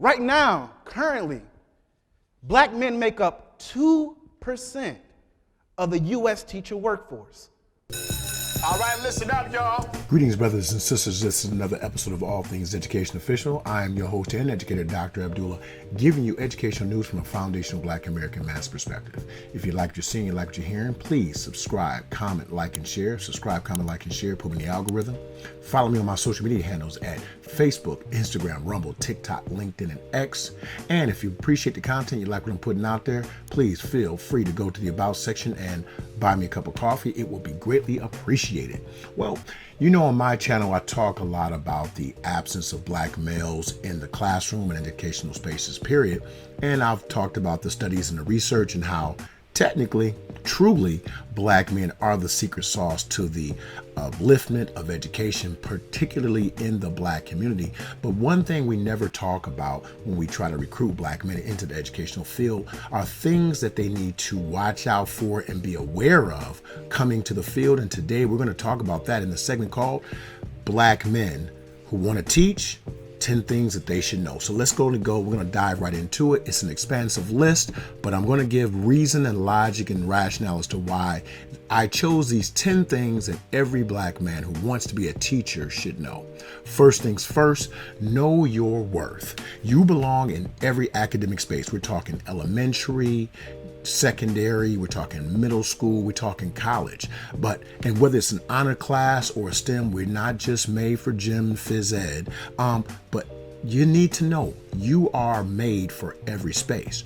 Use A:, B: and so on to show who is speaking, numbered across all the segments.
A: Right now, currently, black men make up 2% of the U.S. teacher workforce.
B: All right, listen up, y'all.
C: Greetings, brothers and sisters. This is another episode of All Things Education Official. I am your host and educator, DrAbdullah, giving you educational news from a foundational Black American man's perspective. If you like what you're seeing, you like what you're hearing, please subscribe, comment, like, and share. Subscribe, comment, like, and share. Put me in the algorithm. Follow me on my social media handles at Facebook, Instagram, Rumble, TikTok, LinkedIn, and X. And if you appreciate the content, you like what I'm putting out there, please feel free to go to the About section and buy me a cup of coffee. It will be greatly appreciated. Well, you know, on my channel, I talk a lot about the absence of black males in the classroom and educational spaces, period. And I've talked about the studies and the research and how technically, truly, black men are the secret sauce to the upliftment of education, particularly in the black community. But one thing we never talk about when we try to recruit black men into the educational field are things that they need to watch out for and be aware of coming to the field. And today we're going to talk about that in the segment called Black Men Who Want to Teach 10 things that they should know. So let's go. We're going to dive right into it. It's an expansive list, but I'm going to give reason and logic and rationale as to why I chose these 10 things that every black man who wants to be a teacher should know. First things first, know your worth. You belong in every academic space. We're talking elementary, secondary, we're talking middle school, we're talking college. And whether it's an honor class or a STEM, we're not just made for gym, phys ed, but you need to know you are made for every space.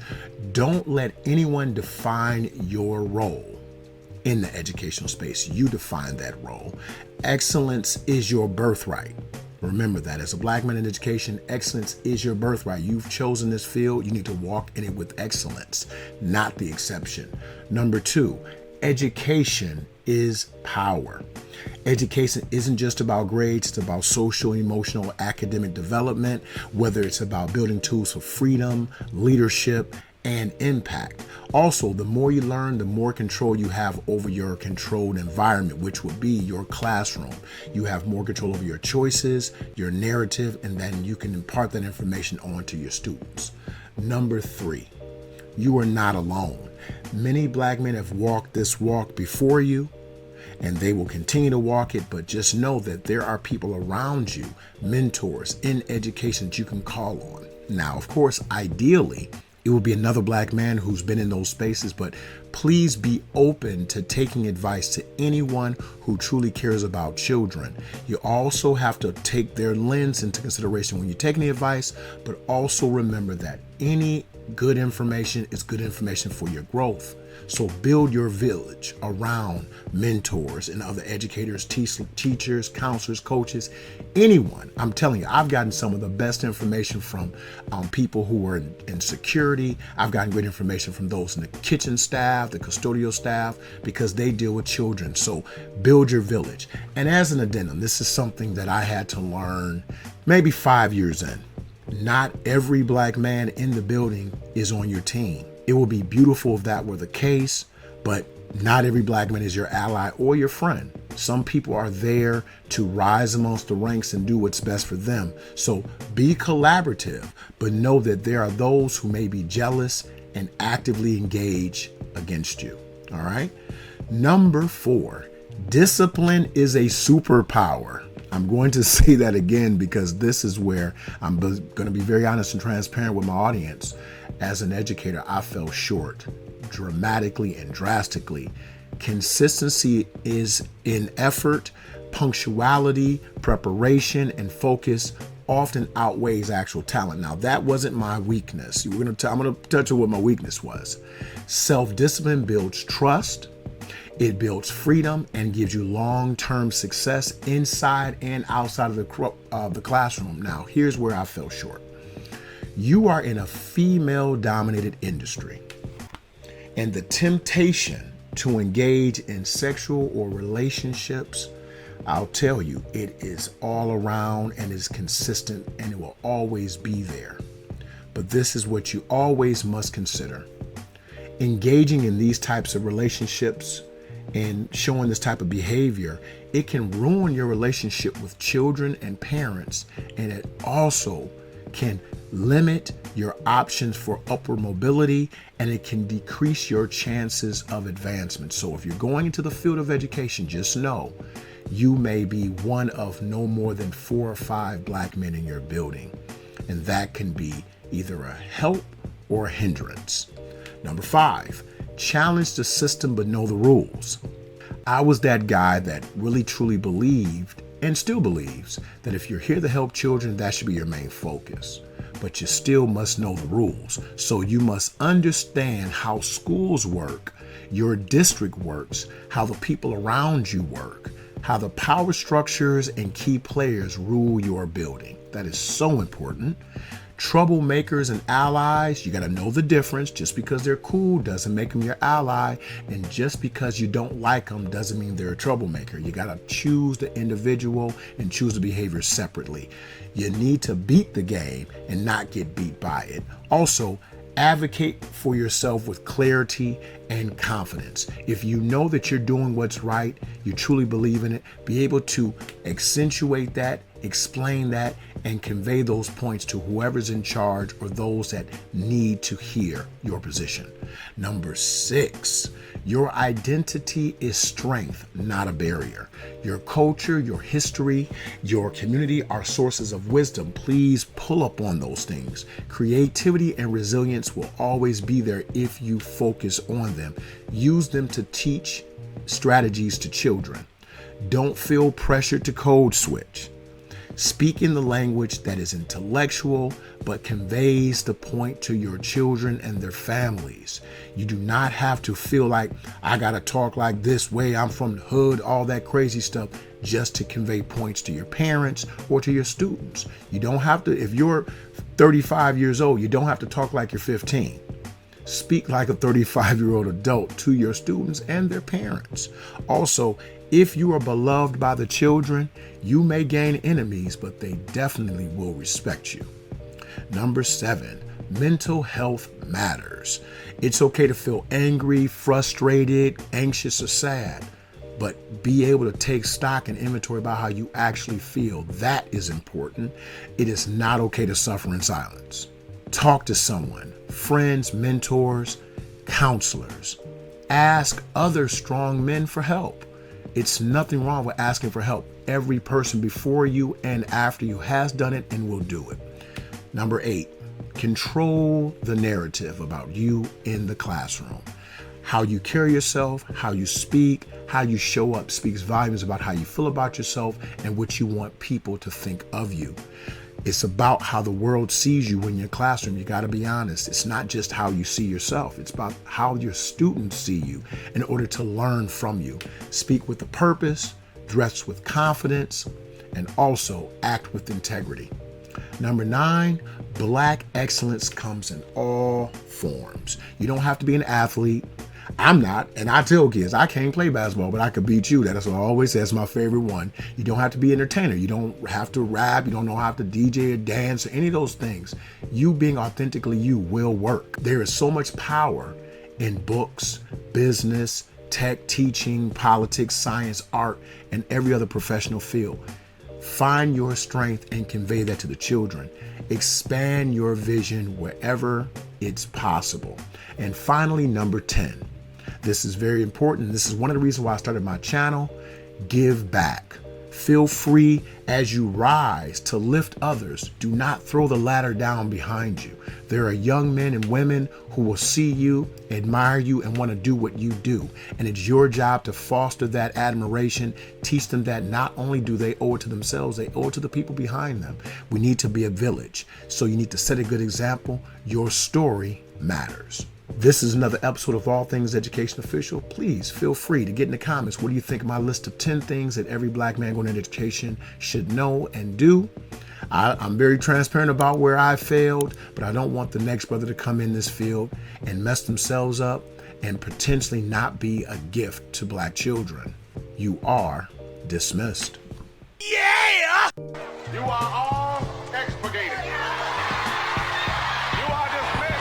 C: Don't let anyone define your role in the educational space. You define that role. Excellence is your birthright. Remember that as a black man in education, excellence is your birthright. You've chosen this field. You need to walk in it with excellence, not the exception. Number 2, education is power. Education isn't just about grades. It's about social, emotional, academic development, whether it's about building tools for freedom, leadership, and impact. Also, the more you learn, the more control you have over your controlled environment, which would be your classroom. You have more control over your choices, your narrative, and then you can impart that information on to your students. Number 3, you are not alone. Many black men have walked this walk before you, and they will continue to walk it, but just know that there are people around you, mentors in education that you can call on. Now, of course, ideally, it will be another black man who's been in those spaces, but please be open to taking advice to anyone who truly cares about children. You also have to take their lens into consideration when you're taking the advice, but also remember that any good information is good information for your growth. So build your village around mentors and other educators, teachers, counselors, coaches, anyone. I'm telling you, I've gotten some of the best information from people who are in security. I've gotten great information from those in the kitchen staff, the custodial staff, because they deal with children. So build your village. And as an addendum, this is something that I had to learn maybe 5 years in. Not every black man in the building is on your team. It would be beautiful if that were the case, but not every black man is your ally or your friend. Some people are there to rise amongst the ranks and do what's best for them. So be collaborative, but know that there are those who may be jealous and actively engage against you. All right. Number 4, discipline is a superpower. I'm going to say that again because this is where I'm going to be very honest and transparent with my audience. As an educator, I fell short dramatically and drastically. Consistency is in effort, punctuality, preparation, and focus often outweighs actual talent. Now, that wasn't my weakness. I'm going to touch on what my weakness was. Self-discipline builds trust. It builds freedom and gives you long-term success inside and outside of the classroom. Now, here's where I fell short. You are in a female-dominated industry, and the temptation to engage in sexual or relationships, I'll tell you, it is all around and is consistent, and it will always be there. But this is what you always must consider. Engaging in these types of relationships and showing this type of behavior, it can ruin your relationship with children and parents, and it also can limit your options for upward mobility, and it can decrease your chances of advancement. So if you're going into the field of education, just know you may be one of no more than 4 or 5 black men in your building, and that can be either a help or a hindrance. Number 5, challenge the system but know the rules. I was that guy that really truly believed and still believes that if you're here to help children, that should be your main focus. But you still must know the rules. So you must understand how schools work, your district works, how the people around you work, how the power structures and key players rule your building. That is so important. Troublemakers and allies, you got to know the difference. Just because they're cool doesn't make them your ally, and just because you don't like them doesn't mean they're a troublemaker. You got to choose the individual and choose the behavior separately. You need to beat the game and not get beat by it. Also, advocate for yourself with clarity and confidence. If you know that you're doing what's right, you truly believe in it, be able to accentuate that, explain that, and convey those points to whoever's in charge or those that need to hear your position. Number 6, your identity is strength, not a barrier. Your culture, your history, your community are sources of wisdom. Please pull up on those things. Creativity and resilience will always be there if you focus on them. Use them to teach strategies to children. Don't feel pressured to code switch. Speak in the language that is intellectual but conveys the point to your children and their families. You do not have to feel like I gotta talk like this way, I'm from the hood, all that crazy stuff, just to convey points to your parents or to your students. You don't have to, if you're 35 years old, you don't have to talk like you're 15. Speak like a 35-year-old adult to your students and their parents. Also, if you are beloved by the children, you may gain enemies, but they definitely will respect you. Number 7, mental health matters. It's okay to feel angry, frustrated, anxious, or sad, but be able to take stock and inventory about how you actually feel. That is important. It is not okay to suffer in silence. Talk to someone, friends, mentors, counselors. Ask other strong men for help. It's nothing wrong with asking for help. Every person before you and after you has done it and will do it. Number 8, control the narrative about you in the classroom. How you carry yourself, how you speak, how you show up speaks volumes about how you feel about yourself and what you want people to think of you. It's about how the world sees you in your classroom. You got to be honest. It's not just how you see yourself. It's about how your students see you in order to learn from you. Speak with a purpose, dress with confidence, and also act with integrity. Number 9, Black excellence comes in all forms. You don't have to be an athlete. I'm not, and I tell kids, I can't play basketball, but I could beat you. That's what I always say. That's my favorite one. You don't have to be an entertainer. You don't have to rap. You don't know how to DJ or dance or any of those things. You being authentically you will work. There is so much power in books, business, tech, teaching, politics, science, art, and every other professional field. Find your strength and convey that to the children. Expand your vision wherever it's possible. And finally, number 10. This is very important. This is one of the reasons why I started my channel. Give back. Feel free as you rise to lift others. Do not throw the ladder down behind you. There are young men and women who will see you, admire you, and want to do what you do. And it's your job to foster that admiration, teach them that not only do they owe it to themselves, they owe it to the people behind them. We need to be a village. So you need to set a good example. Your story matters. This is another episode of All Things Education Official. Please feel free to get in the comments. What do you think of my list of 10 things that every black man going into education should know and do? I'm very transparent about where I failed, but I don't want the next brother to come in this field and mess themselves up and potentially not be a gift to black children. You are dismissed.
B: Yeah! You are all expurgated. You are dismissed.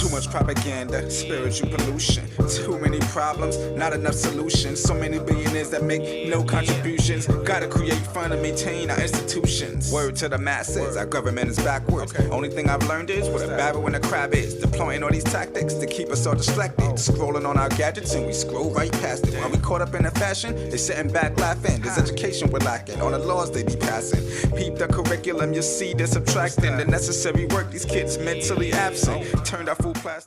B: Too much
D: propaganda, spiritual pollution. Too many problems, not enough solutions. So many billionaires that make no contributions. Gotta create fund and maintain our institutions. Word to the masses, our government is backwards. Only thing I've learned is what a barrel and a crab is. Deploying all these tactics to keep us all distracted. Scrolling on our gadgets and we scroll right past it. While we caught up in the fashion, they sitting back laughing. This education we're lacking, all the laws they be passing. Peep the curriculum, you see they're subtracting the necessary work. These kids mentally absent, turned out full plastic.